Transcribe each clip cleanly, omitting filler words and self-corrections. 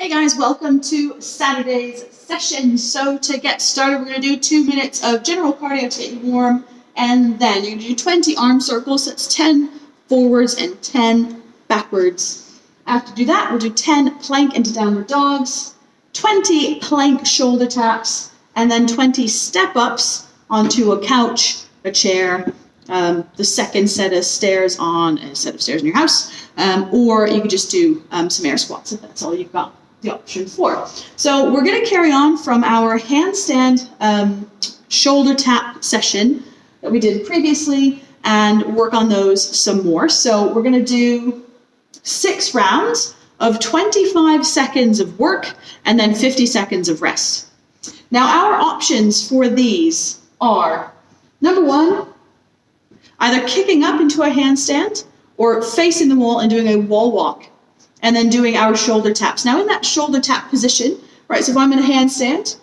Hey guys, welcome to Saturday's session. So to get started, we're going to do 2 minutes of general cardio to get you warm, and then you're going to do 20 arm circles. That's 10 forwards and 10 backwards. After do that, we'll do 10 plank into downward dogs, 20 plank shoulder taps, and then 20 step-ups onto a couch, a chair, the second set of stairs on a set of stairs in your house, or you could just do some air squats if that's all you've got the option for. So we're going to carry on from our handstand shoulder tap session that we did previously and work on those some more. So we're going to do 6 rounds of 25 seconds of work and then 50 seconds of rest. Now our options for these are, number 1, either kicking up into a handstand or facing the wall and doing a wall walk, and then doing our shoulder taps. Now in that shoulder tap position, right, so if I'm in a handstand,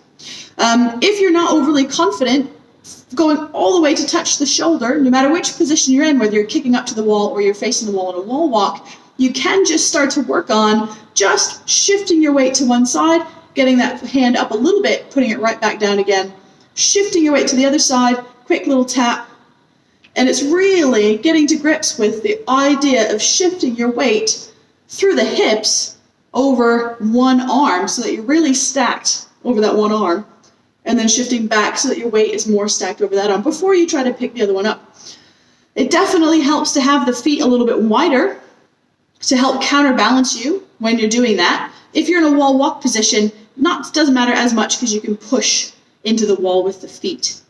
if you're not overly confident going all the way to touch the shoulder, no matter which position you're in, whether you're kicking up to the wall or you're facing the wall in a wall walk, you can just start to work on just shifting your weight to one side, getting that hand up a little bit, putting it right back down again, shifting your weight to the other side, quick little tap. And it's really getting to grips with the idea of shifting your weight through the hips over one arm so that you're really stacked over that one arm, and then shifting back so that your weight is more stacked over that arm before you try to pick the other one up. It definitely helps to have the feet a little bit wider to help counterbalance you when you're doing that. If you're in a wall walk position, doesn't matter as much because you can push into the wall with the feet.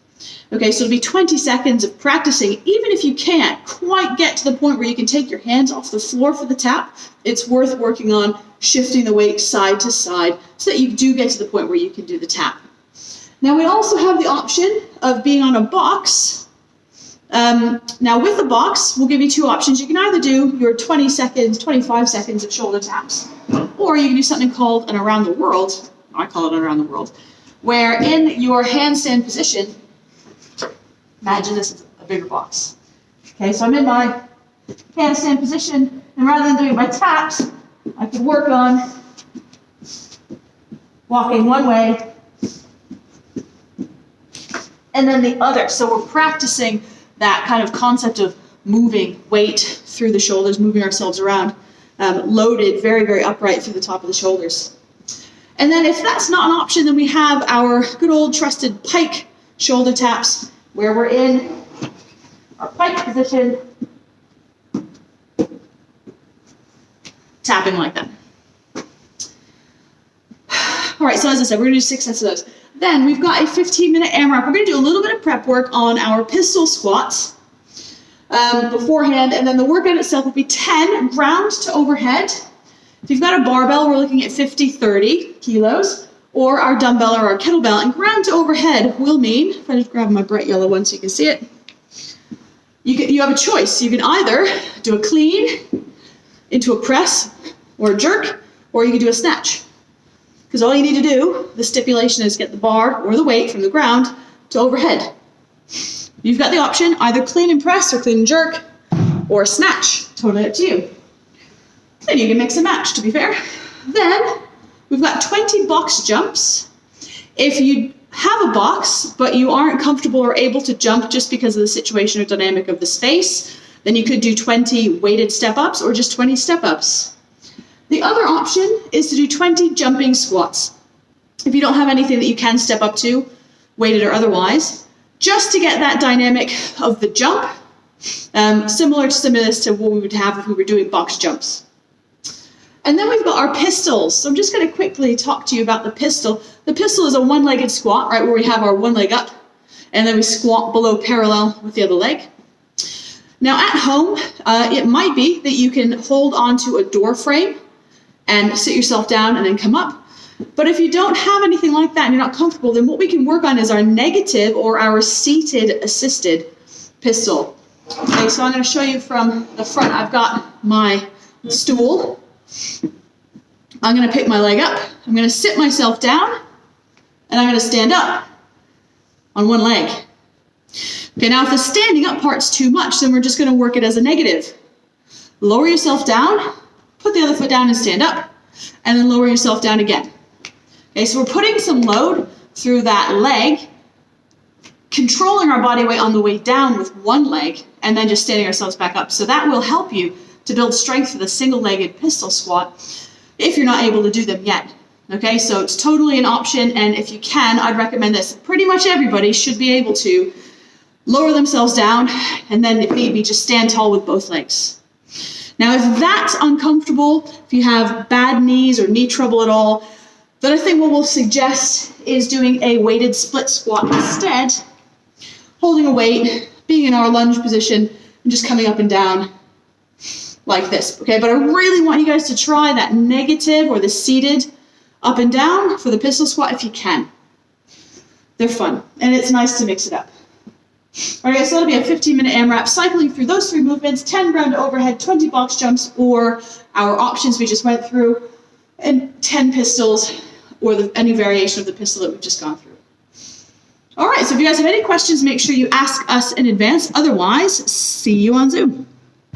Okay, so it'll be 20 seconds of practicing. Even if you can't quite get to the point where you can take your hands off the floor for the tap, it's worth working on shifting the weight side to side so that you do get to the point where you can do the tap. Now we also have the option of being on a box. Now with the box, we'll give you 2 options. You can either do your 20 seconds, 25 seconds of shoulder taps, or you can do something called an around the world. I call it an around the world, where in your handstand position, imagine this is a bigger box. Okay, so I'm in my handstand position, and rather than doing my taps, I could work on walking one way and then the other. So we're practicing that kind of concept of moving weight through the shoulders, moving ourselves around, loaded very, very upright through the top of the shoulders. And then if that's not an option, then we have our good old trusted pike shoulder taps, where we're in our pike position, tapping like that. All right, so as I said, we're going to do 6 sets of those. Then we've got a 15-minute AMRAP. We're going to do a little bit of prep work on our pistol squats beforehand, and then the workout itself will be 10 ground to overhead. If you've got a barbell, we're looking at 50-30 kilos, or our dumbbell or our kettlebell. And ground to overhead will mean, if I just grab my bright yellow one so you can see it, you have a choice. You can either do a clean into a press or a jerk, or you can do a snatch. Because all you need to do, the stipulation is get the bar or the weight from the ground to overhead. You've got the option, either clean and press or clean and jerk, or snatch. Totally up to you. Then you can mix and match, to be fair. Then we've got 20 box jumps. If you have a box, but you aren't comfortable or able to jump just because of the situation or dynamic of the space, then you could do 20 weighted step-ups or just 20 step-ups. The other option is to do 20 jumping squats. If you don't have anything that you can step up to, weighted or otherwise, just to get that dynamic of the jump, similar to what we would have if we were doing box jumps. And then we've got our pistols. So I'm just going to quickly talk to you about the pistol. The pistol is a one-legged squat, right, where we have our one leg up, and then we squat below parallel with the other leg. Now at home, it might be that you can hold onto a door frame and sit yourself down and then come up. But if you don't have anything like that and you're not comfortable, then what we can work on is our negative or our seated assisted pistol. Okay, so I'm going to show you from the front. I've got my stool. I'm going to pick my leg up. I'm going to sit myself down, and I'm going to stand up on one leg. Okay, now if the standing up part's too much, then we're just going to work it as a negative. Lower yourself down, put the other foot down and stand up. and then lower yourself down again. Okay, so we're putting some load through that leg, controlling our body weight on the way down with one leg, and then just standing ourselves back up. So that will help you to build strength for the single-legged pistol squat if you're not able to do them yet. Okay, so it's totally an option, and if you can, I'd recommend this. Pretty much everybody should be able to lower themselves down, and then if need be, just stand tall with both legs. Now, if that's uncomfortable, if you have bad knees or knee trouble at all, then I think what we'll suggest is doing a weighted split squat instead, holding a weight, being in our lunge position, and just coming up and down like this, okay? But I really want you guys to try that negative or the seated up and down for the pistol squat if you can. They're fun, and it's nice to mix it up. All right, so that'll be a 15-minute AMRAP, cycling through those 3 movements, 10 ground to overhead, 20 box jumps, or our options we just went through, and 10 pistols, or any variation of the pistol that we've just gone through. All right, so if you guys have any questions, make sure you ask us in advance. Otherwise, see you on Zoom.